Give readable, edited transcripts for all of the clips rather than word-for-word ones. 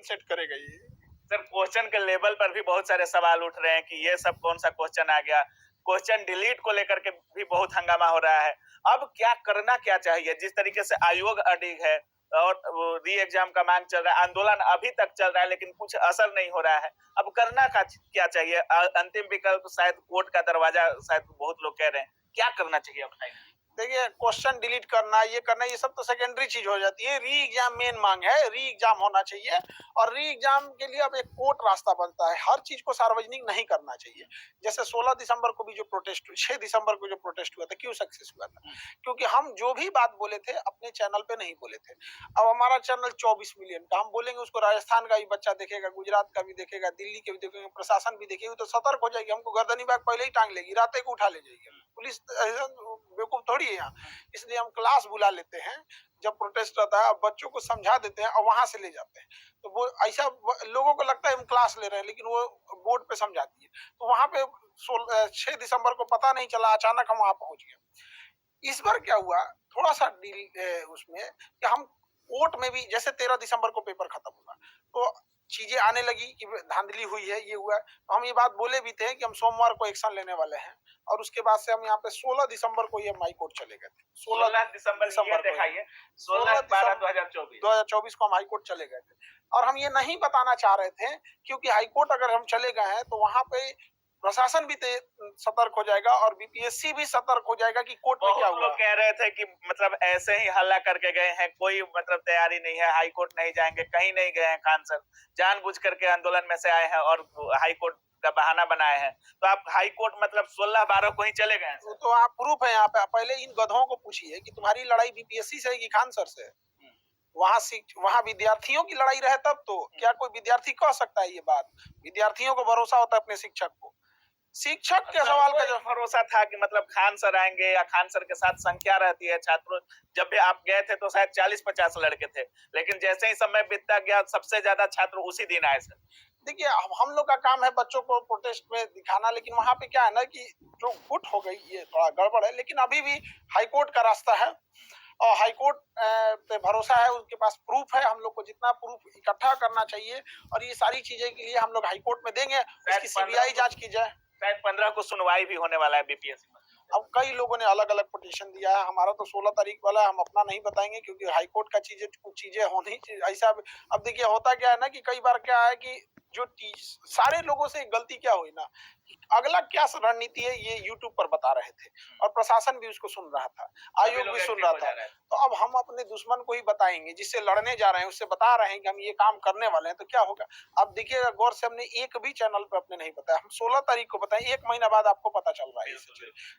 Question set करेगा ये? Sir question के लेवल पर भी बहुत सारे सवाल उठ रहे हैं कि ये सब कौन सा क्वेश्चन आ गया। क्वेश्चन डिलीट को लेकर के भी बहुत हंगामा हो रहा है। अब क्या करना क्या चाहिए? जिस तरीके से आयोग अडिग है और री एग्जाम का मांग चल रहा है, आंदोलन अभी तक चल रहा है लेकिन कुछ असर नहीं हो रहा है। अब करना क्या चाहिए? अंतिम विकल्प शायद कोर्ट का दरवाजा शायद बहुत लोग कह रहे हैं। क्या करना चाहिए बताइए? देखिए, क्वेश्चन डिलीट करना, ये करना, ये सब तो सेकेंडरी चीज हो जाती है। री एग्जाम मेन मांग है, री एग्जाम होना चाहिए। और री एग्जाम के लिए अब एक कोर्ट रास्ता बनता है। हर चीज को सार्वजनिक नहीं करना चाहिए। जैसे 16 दिसंबर को भी जो प्रोटेस्ट, 6 दिसंबर को जो प्रोटेस्ट हुआ था, क्यों सक्सेस हुआ था? क्योंकि हम जो भी बात बोले थे अपने चैनल पे नहीं बोले थे। अब हमारा चैनल 24 मिलियन का, हम बोलेंगे उसको राजस्थान का भी बच्चा देखेगा, गुजरात का भी देखेगा, दिल्ली के भी देखेंगे, प्रशासन भी देखेगी, तो सतर्क हो जाएगी। हमको गर्दनी बाग पहले ही टांग लेगी, रातें को उठा ले जाएगी। पुलिस बेवकूफ थोड़ी है यहाँ। इसलिए हम क्लास बुला लेते हैं जब प्रोटेस्ट रहता है, बच्चों को समझा देते हैं और वहां से ले जाते हैं। तो वो ऐसा लोगों को लगता है हम क्लास ले रहे हैं, लेकिन वो बोर्ड पे समझाती है। तो वहां पे 6 दिसंबर को पता नहीं चला, अचानक हम वहां पहुंच गए। इस बार क्या हुआ, थोड़ा सा डील उसमें कि हम कोर्ट में भी, जैसे 13 दिसंबर को पेपर खत्म हुआ तो चीजें आने लगी कि धांधली हुई है, ये हुआ। तो हम ये बात बोले भी थे कि हम सोमवार को एक्शन लेने वाले हैं। और उसके बाद से हम यहाँ पे 16 दिसंबर को ये हाई कोर्ट चले गए थे। 16 दिसंबर को दिखाइए, 16 12 2024 को हम हाई कोर्ट चले गए थे। और हम ये नहीं बताना चाह रहे थे, क्योंकि हाई कोर्ट अगर हम चले गए हैं तो वहां पे प्रशासन भी सतर्क हो जाएगा और बीपीएससी भी सतर्क हो जाएगा कि कोर्ट में क्या हुआ। लोग कह रहे थे कि मतलब ऐसे ही हल्ला करके गए हैं, कोई मतलब तैयारी नहीं है, हाई कोर्ट नहीं जाएंगे, कहीं नहीं गए हैं। खान सर जानबूझ करके आंदोलन में से आए हैं और हाई कोर्ट का बहाना बनाए हैं। तो आप हाई कोर्ट मतलब 16-12 को ही चले गए? तो आप प्रूफ है यहाँ पे। पहले इन गधों को पूछिए कि तुम्हारी लड़ाई बीपीएससी से है कि खान सर से? वहाँ विद्यार्थियों की लड़ाई रहे तब तो क्या कोई विद्यार्थी कह सकता है ये बात? विद्यार्थियों को भरोसा होता है अपने शिक्षक को। शिक्षक के सवाल का जो भरोसा था कि मतलब खान सर आएंगे या खान सर के साथ संख्या रहती है छात्रों। जब भी आप गए थे तो शायद 40-50 लड़के थे, लेकिन जैसे ही समय बीतता गया सबसे ज्यादा छात्र उसी दिन आए सर। देखिए, हम लोग का काम है बच्चों को प्रोटेस्ट में दिखाना, लेकिन वहां पे क्या है ना कि जो गुट हो गई, ये थोड़ा गड़बड़ है। लेकिन अभी भी हाईकोर्ट का रास्ता है और हाईकोर्ट पे भरोसा है, उनके पास प्रूफ है। हम लोग को जितना प्रूफ इकट्ठा करना चाहिए और ये सारी चीजें के लिए हम लोग हाईकोर्ट में देंगे, उसकी सीबीआई जांच की जाए। शायद 15 को सुनवाई भी होने वाला है बीपीएससी में। अब कई लोगों ने अलग अलग पिटीशन दिया है। हमारा तो 16 तारीख वाला है, हम अपना नहीं बताएंगे क्योंकि हाईकोर्ट का कुछ चीजें होनी ऐसा। अब देखिए होता क्या है ना कि कई बार क्या है कि जो सारे लोगों से गलती क्या हुई ना, अगला क्या रणनीति है ये यूट्यूब पर बता रहे थे और प्रशासन भी उसको सुन रहा था, आयोग भी सुन रहा था। तो अब हम अपने दुश्मन को ही बताएंगे, जिससे लड़ने जा रहे हैं उससे बता रहे हैं कि हम ये काम करने वाले हैं, तो क्या होगा? अब देखिएगा गौर से, हमने एक भी चैनल पे अपने नहीं बताया। हम 16 तारीख को बताएं, 1 महीना बाद आपको पता चल रहा है।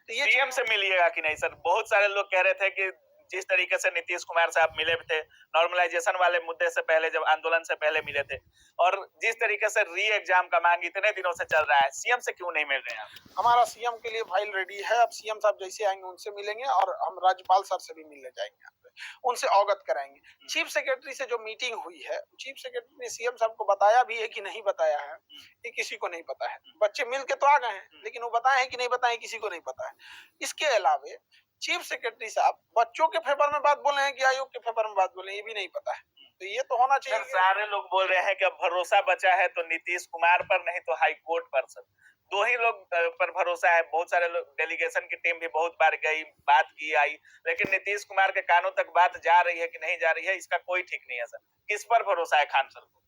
तो ये सीएम से मिलिएगा कि नहीं सर? बहुत सारे लोग कह रहे थे कि जिस तरीके से नीतीश कुमार साहब मिले थे नॉर्मलाइजेशन वाले मुद्दे से पहले, जब आंदोलन से पहले मिले थे, और जिस तरीके से री एग्जाम का मांग इतने दिनों से चल रहा है, सीएम से क्यों नहीं मिल रहे हैं? हमारा सीएम के लिए फाइल रेडी है। अब सीएम साहब जैसे आएंगे उनसे मिलेंगे और हम राज्यपाल सर से भी मिलने जाएंगे, उनसे अवगत कराएंगे। चीफ सेक्रेटरी से जो मीटिंग हुई है, चीफ सेक्रेटरी ने सीएम साहब को बताया भी है कि नहीं बताया है, ये किसी को नहीं पता है। बच्चे मिल के तो आ गए हैं, लेकिन वो बताए हैं कि नहीं बताए किसी को नहीं पता है। इसके अलावे चीफ सेक्रेटरी साहब बच्चों के फेवर में बात बोले हैं कि आयोग के फेवर में बात बोले, ये भी नहीं पता है। तो ये तो होना चाहिए। सारे लोग बोल रहे हैं कि अब भरोसा बचा है तो नीतीश कुमार पर, नहीं तो हाई कोर्ट पर। सर दो ही लोग पर भरोसा है। बहुत सारे लोग, डेलीगेशन की टीम भी बहुत बार गई, बात की, आई, लेकिन नीतीश कुमार के कानों तक बात जा रही है कि नहीं जा रही है, इसका कोई ठीक नहीं है। सर किस पर भरोसा है खान सर को?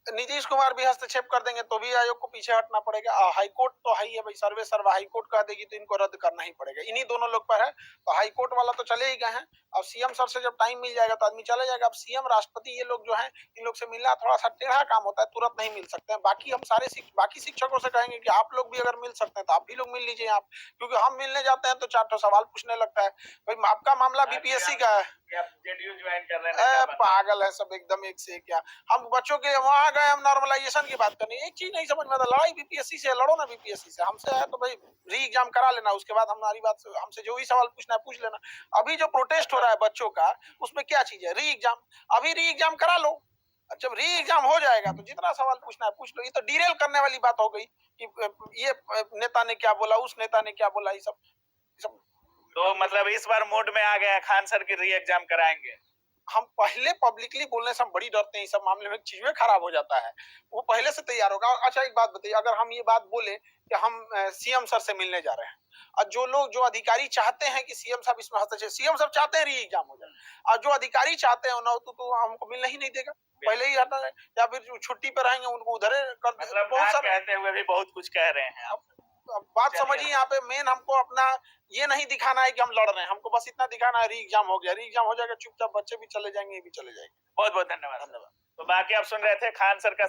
नीतीश कुमार भी हस्तक्षेप कर देंगे तो भी आयोग को पीछे हटना पड़ेगा। हाईकोर्ट तो है ही है भाई, सर्वे सर्वा हाईकोर्ट कह देगी तो इनको रद्द करना ही पड़ेगा। इन्हीं दोनों लोग पर है, तो हाईकोर्ट वाला तो चले ही गए हैं। अब सीएम सर से जब टाइम मिल जाएगा तो आदमी चला जाएगा। अब सीएम, राष्ट्रपति, ये लोग जो हैं, इन लोग से मिलना थोड़ा सा टेढ़ा काम होता है, तुरंत नहीं मिल सकते हैं। बाकी हम सारे बाकी शिक्षकों से कहेंगे कि आप लोग भी अगर मिल सकते हैं तो आप भी लोग मिल लीजिए आप, क्योंकि हम मिलने जाते हैं तो 4 सवाल पूछने लगता है। भाई आपका मामला बीपीएससी का है, जेडीयू ज्वाइन कर रहे हैं, पागल है सब एकदम एक से क्या। हम बच्चों के वहां गए, हम नॉर्मलाइजेशन की बात करनी, एक चीज नहीं समझ में आता, लड़ाई बीपीएससी से, लड़ो ना बीपीएससी से। हमसे है तो भाई री एग्जाम करा लेना, उसके बाद हमारी बात, हमसे जो ही सवाल पूछना है पूछ लेना। अभी जो प्रोटेस्ट हो रहा है बच्चों का, उसमें क्या चीज है? री एग्जाम। अभी री एग्जाम करा लो, जब री एग्जाम हो जाएगा तो जितना सवाल पूछना है पूछ लो। ये तो डिरेल करने वाली बात हो गई कि ये नेता ने क्या बोला, उस नेता ने क्या बोला, ये सब। तो मतलब इस बार मूड में आ गए खान सर की री एग्जाम कराएंगे? हम पहले पब्लिकली बोलने से हम बड़ी डरते हैं, इस सब मामले में चीज में खराब हो जाता है। वो पहले से तैयार होगा। अच्छा एक बात बताइए, अगर हम ये बात बोले कि हम सीएम सर से मिलने जा रहे हैं, और जो अधिकारी चाहते हैं कि सीएम साहब इसमें हस्तक्षेप, सीएम साहब चाहते हैं री एग्जाम हो जाए, और जो अधिकारी चाहते हैं ना तो हमको मिलना ही नहीं देगा, पहले ही हटा है, या फिर जो छुट्टी पे रहेंगे उनको उधर कर दे। मतलब बहुत बात सारे कहते हुए भी बहुत कुछ कह रहे हैं आप। अब बात चलिए। समझिए, यहाँ पे मेन हमको अपना ये नहीं दिखाना है कि हम लड़ रहे हैं, हमको बस इतना दिखाना है री एग्जाम हो गया, री एग्जाम हो जाएगा, चुपचाप बच्चे भी चले जाएंगे, ये भी चले जाएंगे। बहुत बहुत धन्यवाद। धन्यवाद। तो बाकी आप सुन रहे थे खान सर का